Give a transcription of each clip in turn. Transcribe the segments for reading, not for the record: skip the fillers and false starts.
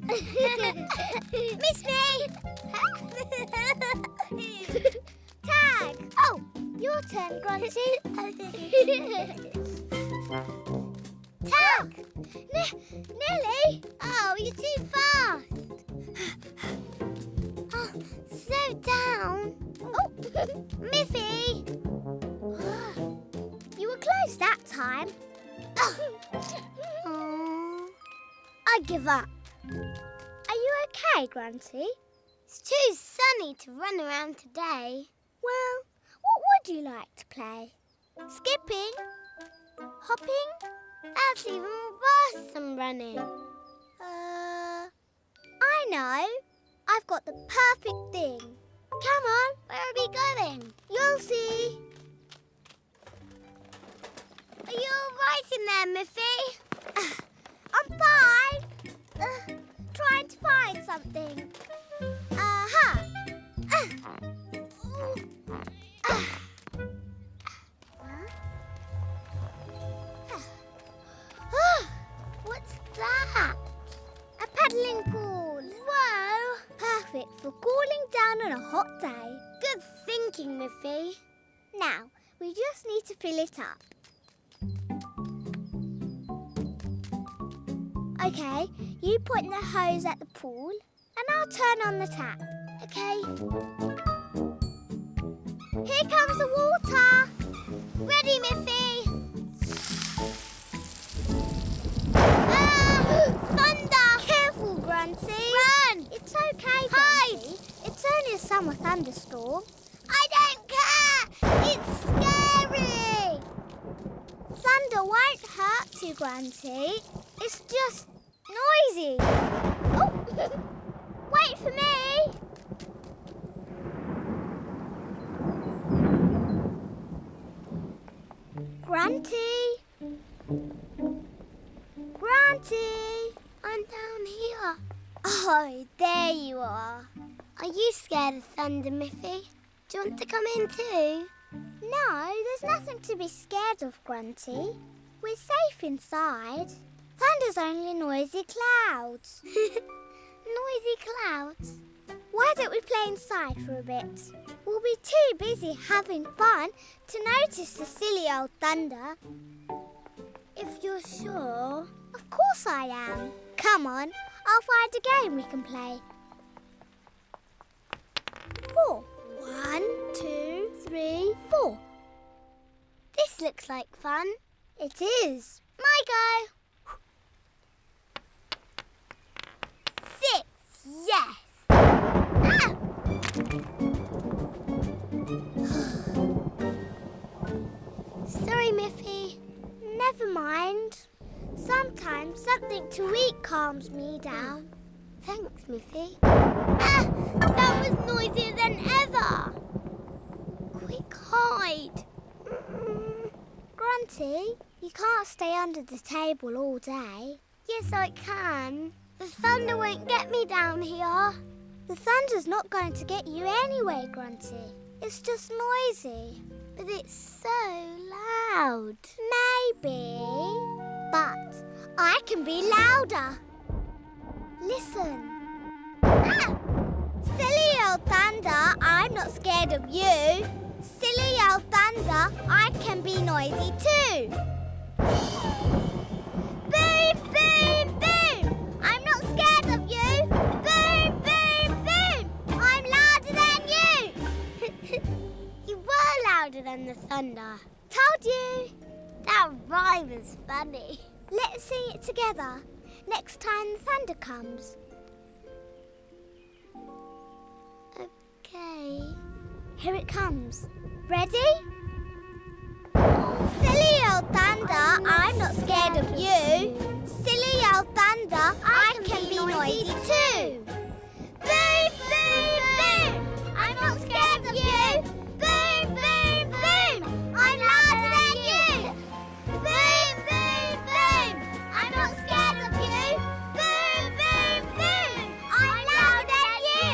Miss me! Tag! Oh, your turn, Grunty. Tag! Nelly! Oh, you're too fast. Oh, slow down. Oh, Miffy! You were close that time. Oh, I give up. Are you okay, Grunty? It's too sunny to run around today. Well, what would you like to play? Skipping? Hopping? That's even worse than running. I know. I've got the perfect thing. Come on, where are we going? You'll see. Are you all right in there, Miffy? I'm fine. Trying to find something. Aha! What's that? A paddling pool. Whoa! Perfect for cooling down on a hot day. Good thinking, Miffy. Now, we just need to fill it up. Okay, you point the hose at the pool and I'll turn on the tap. Okay. Here comes the water. Ready, Miffy? Thunder! Careful, Grunty. Run! It's okay, Grunty. Hide! It's only a summer thunderstorm. I don't care! It's scary! Thunder won't hurt you, Grunty. It's just noisy. Oh! Wait for me! Grunty! Grunty! I'm down here. Oh, there you are. Are you scared of thunder, Miffy? Do you want to come in too? No, there's nothing to be scared of, Grunty. We're safe inside. Thunder's only noisy clouds. Noisy clouds? Why don't we play inside for a bit? We'll be too busy having fun to notice the silly old thunder. If you're sure. Of course I am. Come on, I'll find a game we can play. 4. 1, 2, 3, 4. This looks like fun. It is. My go. 6. Yes. Ah! Sorry, Miffy. Never mind. Sometimes something to eat calms me down. Thanks, Miffy. Ah! That was noisier than ever. Quick, hide. Grunty, you can't stay under the table all day. Yes, I can. The thunder won't get me down here. The thunder's not going to get you anyway, Grunty. It's just noisy. But it's so loud. Maybe. But I can be louder. Listen. Ah! Silly old thunder, I'm not scared of you. Silly old thunder, I can be noisy too. Boom, boom, boom! I'm not scared of you. Boom, boom, boom! I'm louder than you. You were louder than the thunder. Told you. That rhyme is funny. Let's sing it together next time the thunder comes. Okay. Here it comes. Ready? Silly old thunder, I'm not scared of you. Silly old thunder, I can be noisy too. Boom, boom, boom! I'm not scared of you. Boom, boom, boom! I'm louder than you. Boom, boom, boom! I'm not scared of you. Boom, boom, boom! I'm louder than you.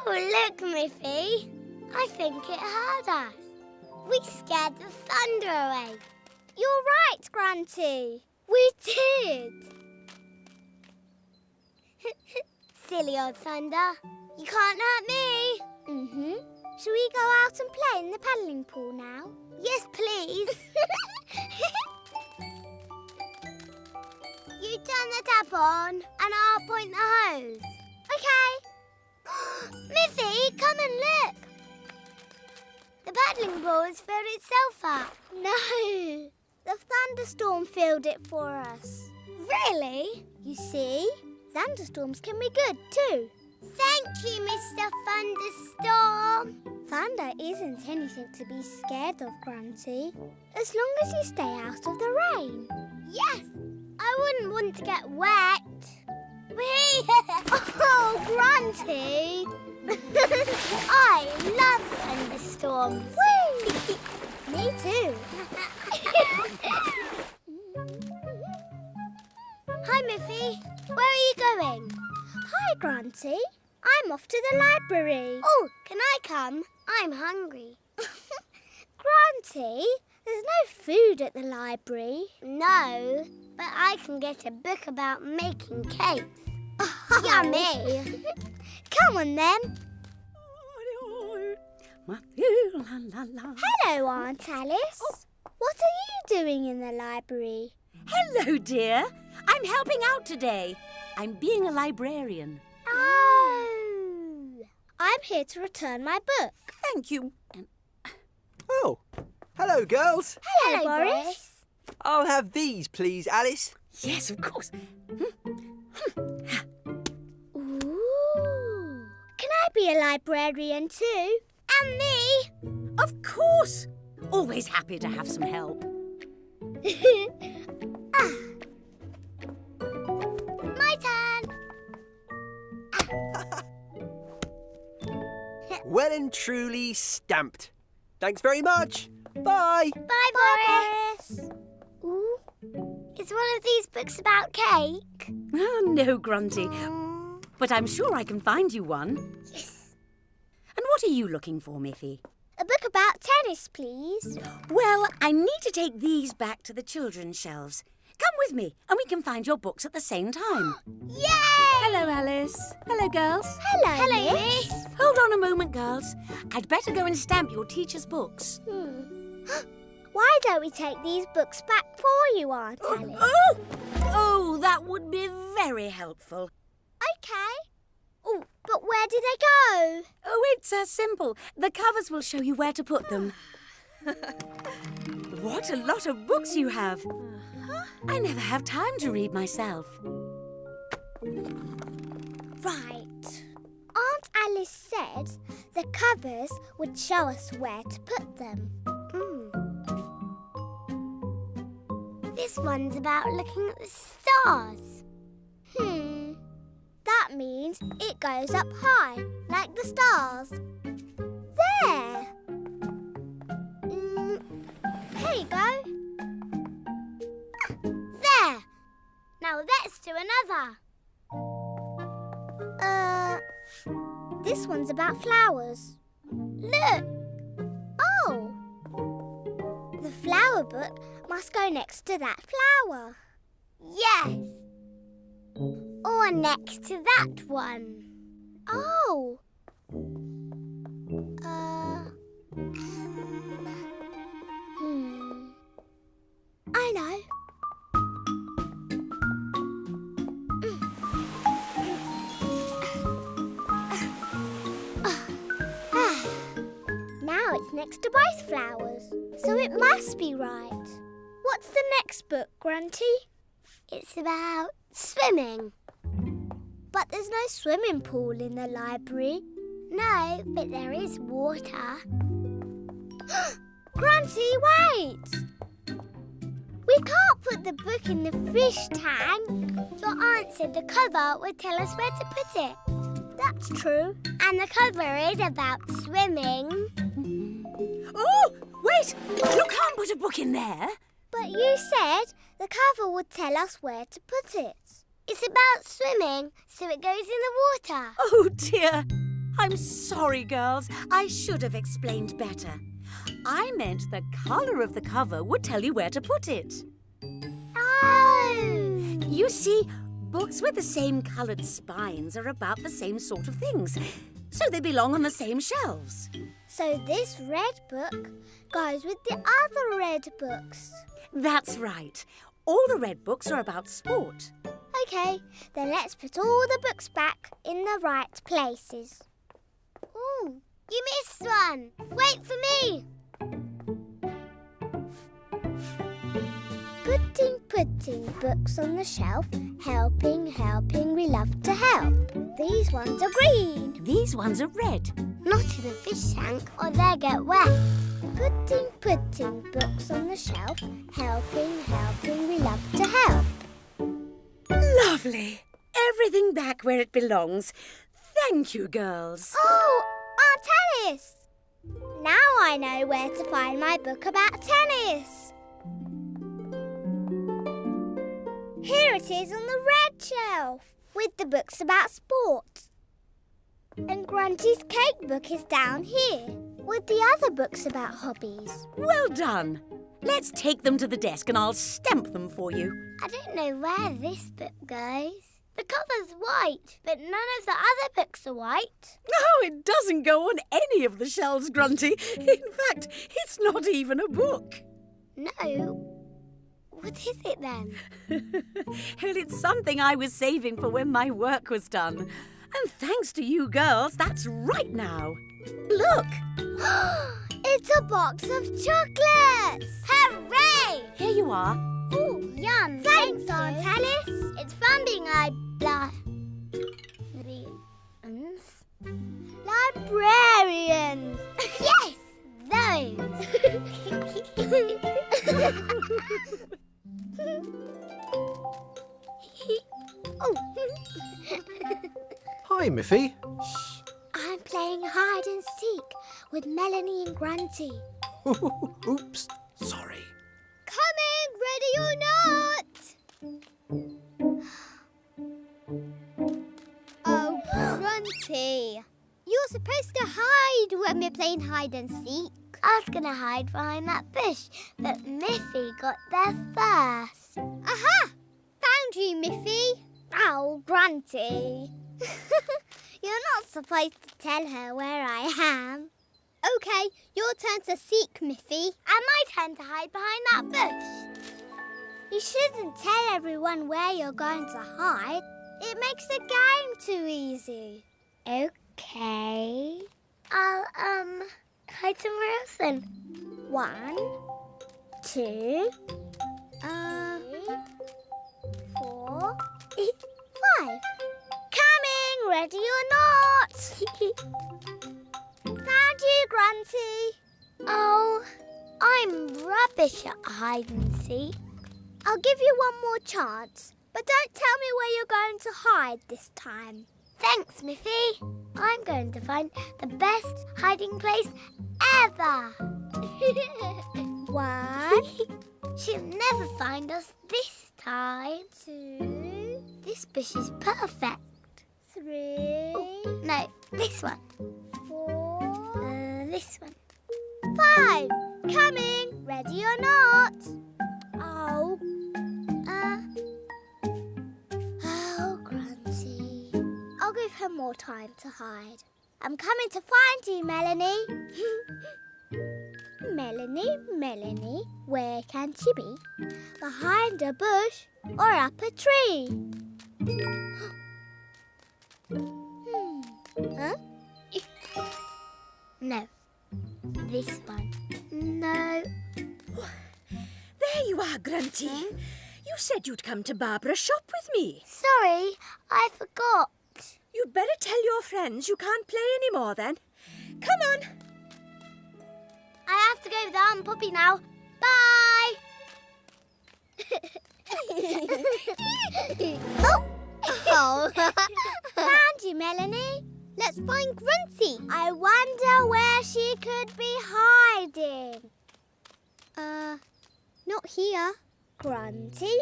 Oh, look, Miffy. I think it heard us. We scared the thunder away. You're right, Grunty. Grunty. We did. Silly old Thunder. You can't hurt me. Shall we go out and play in the paddling pool now? Yes, please. You turn the tap on and I'll point the hose. Okay. Miffy, come and look. The paddling pool has filled itself up. No, the thunderstorm filled it for us. Really? You see, thunderstorms can be good too. Thank you, Mr. Thunderstorm. Thunder isn't anything to be scared of, Grunty. As long as you stay out of the rain. Yes, I wouldn't want to get wet. Whee! Oh, Grunty! I love thunderstorms. Whee! Me too. Hi, Miffy. Where are you going? Hi, Grunty. I'm off to the library. Oh, can I come? I'm hungry. Grunty, there's no food at the library. No, but I can get a book about making cakes. Yummy. Come on, then. Hello, Aunt Alice. Oh. What are you doing in the library? Hello, dear. I'm helping out today. I'm being a librarian. Oh. I'm here to return my book. Thank you. Oh, hello, girls. Hello, Boris. I'll have these, please, Alice. Yes, of course. Ooh. Can I be a librarian too? And me. Of course. Always happy to have some help. My turn. Well and truly stamped. Thanks very much. Bye. Bye, Boris. Ooh. Is one of these books about cake? Oh, no, Grunty. But I'm sure I can find you one. Yes. And what are you looking for, Miffy? A book about tennis, please. Well, I need to take these back to the children's shelves. Come with me and we can find your books at the same time. Yay! Hello, Alice. Hello, girls. Hello, Miss. Hold on a moment, girls. I'd better go and stamp your teacher's books. Why don't we take these books back for you, Aunt Alice? Oh, that would be very helpful. Okay. Oh, but where did they go? Oh, it's simple. The covers will show you where to put them. What a lot of books you have. I never have time to read myself. Right. Aunt Alice said the covers would show us where to put them. This one's about looking at the stars. That means it goes up high, like the stars. There. Here you go. There. Now let's do another. This one's about flowers. Look. Oh. The flower book must go next to that flower. Yes. Or next to that one. Oh. I know. Now it's next to both flowers, so it must be right. What's the next book, Grunty? It's about swimming. But there's no swimming pool in the library. No, but there is water. Grunty, wait! We can't put the book in the fish tank. Your aunt said the cover would tell us where to put it. That's true. And the cover is about swimming. Oh, wait! You can't put a book in there. But you said the cover would tell us where to put it. It's about swimming, so it goes in the water. Oh, dear. I'm sorry, girls. I should have explained better. I meant the colour of the cover would tell you where to put it. You see, books with the same coloured spines are about the same sort of things, so they belong on the same shelves. So this red book goes with the other red books. That's right. All the red books are about sport. OK, then let's put all the books back in the right places. Ooh, you missed one. Wait for me. Putting books on the shelf. Helping, we love to help. These ones are green. These ones are red. Not in a fish tank or they'll get wet. Putting books on the shelf. Helping, we love to help. Lovely. Everything back where it belongs. Thank you, girls. Oh, our tennis! Now I know where to find my book about tennis. Here it is on the red shelf, with the books about sport. And Grunty's cake book is down here, with the other books about hobbies. Well done. Let's take them to the desk and I'll stamp them for you. I don't know where this book goes. The cover's white, but none of the other books are white. No, it doesn't go on any of the shelves, Grunty. In fact, it's not even a book. No. What is it then? Well, it's something I was saving for when my work was done. And thanks to you girls, that's right now. Look! It's a box of chocolates! Hooray! Here you are. Ooh, yum. Thanks, Aunt Alice. It's fun being librarians. Yes, those. Hi, Miffy. Shh, I'm playing hide and seek with Melanie and Grunty. Oops, sorry. Coming, ready or not? Oh, Grunty. You're supposed to hide when we're playing hide and seek. I was going to hide behind that bush, but Miffy got there first. Aha! Found you, Miffy. Oh, Grunty. You're not supposed to tell her where I am. OK, your turn to seek, Miffy. And my turn to hide behind that bush. You shouldn't tell everyone where you're going to hide. It makes the game too easy. OK. I'll, hide somewhere else then. 1, 2, 4, 5. Coming, ready or not. Found you, Grunty. Oh, I'm rubbish at hide and seek. I'll give you one more chance, but don't tell me where you're going to hide this time. Thanks, Miffy. I'm going to find the best hiding place ever. 1. She'll never find us this time. 2. This bush is perfect. 3. Oh, no, this one. 4. This one. 5. Coming, ready or not. Oh, Grunty. I'll give her more time to hide. I'm coming to find you, Melanie. Melanie, where can she be? Behind a bush or up a tree? Huh? No. This one. No. There you are, Grunty. You said you'd come to Barbara's shop with me. Sorry, I forgot. You'd better tell your friends you can't play any more then. Come on. I have to go with Aunt Poppy now. Bye. Oh. Found you, Melanie. Let's find Grunty. I wonder where she could be hiding. Not here. Grunty,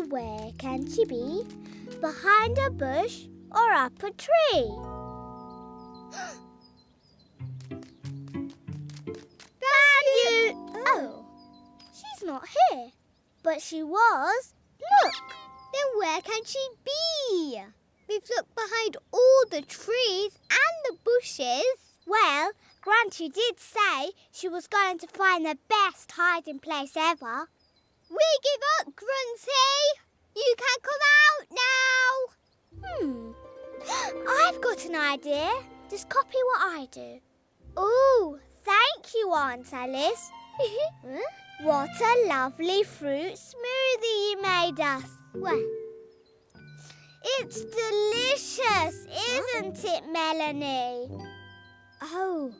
where can she be? Behind a bush or up a tree? Found you! Oh, she's not here. But she was. Look, Then where can she be? We've looked behind all the trees and the bushes. Well, Grunty did say she was going to find the best hiding place ever. We give up, Grunty! You can come out now! I've got an idea. Just copy what I do. Ooh, thank you, Aunt Alice. What a lovely fruit smoothie you made us. Well, it's delicious, isn't it, Melanie? Oh,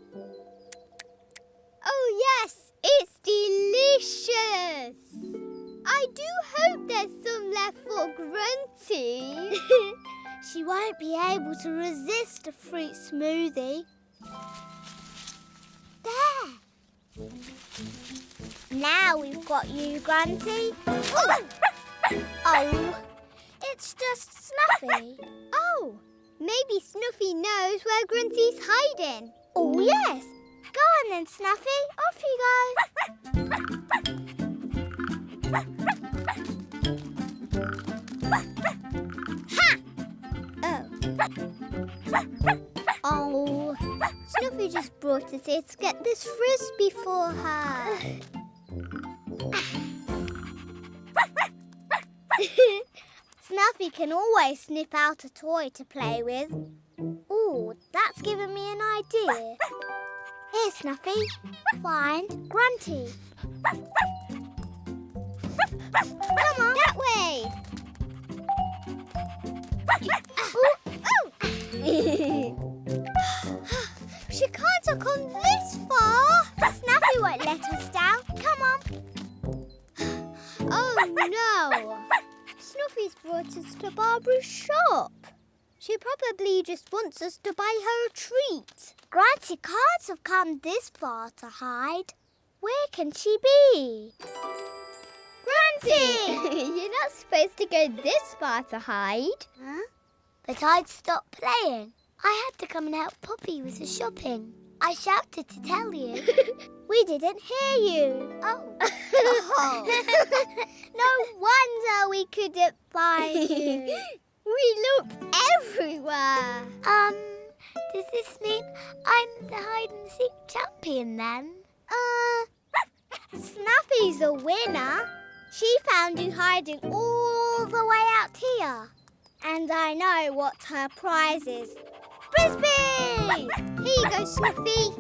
yes, it's delicious. I do hope there's some left for Grunty. She won't be able to resist a fruit smoothie. There. Now we've got you, Grunty. Oh, it's just Snuffy. Oh, maybe Snuffy knows where Grunty's hiding. Oh, yes. Go on then, Snuffy. Off you go. Ha! Oh, Snuffy just brought us here to get this frisbee for her. Snuffy can always snip out a toy to play with. Ooh, that's given me an idea. Here, Snuffy. Find Grunty. Come on, that way. She can't have come this far. Snuffy won't let us down. Come on. Oh, no. Snuffy's brought us to Barbara's shop. She probably just wants us to buy her a treat. Grunty can't have come this far to hide. Where can she be? Grunty! You're not supposed to go this far to hide. Huh? But I'd stopped playing. I had to come and help Poppy with the shopping. I shouted to tell you. We didn't hear you. Oh. No wonder we couldn't find you. We looked everywhere. Does this mean I'm the hide-and-seek champion then? Snuffy's a winner. She found you hiding all the way out here. And I know what her prize is. Frisbee! Here you go, Snuffy.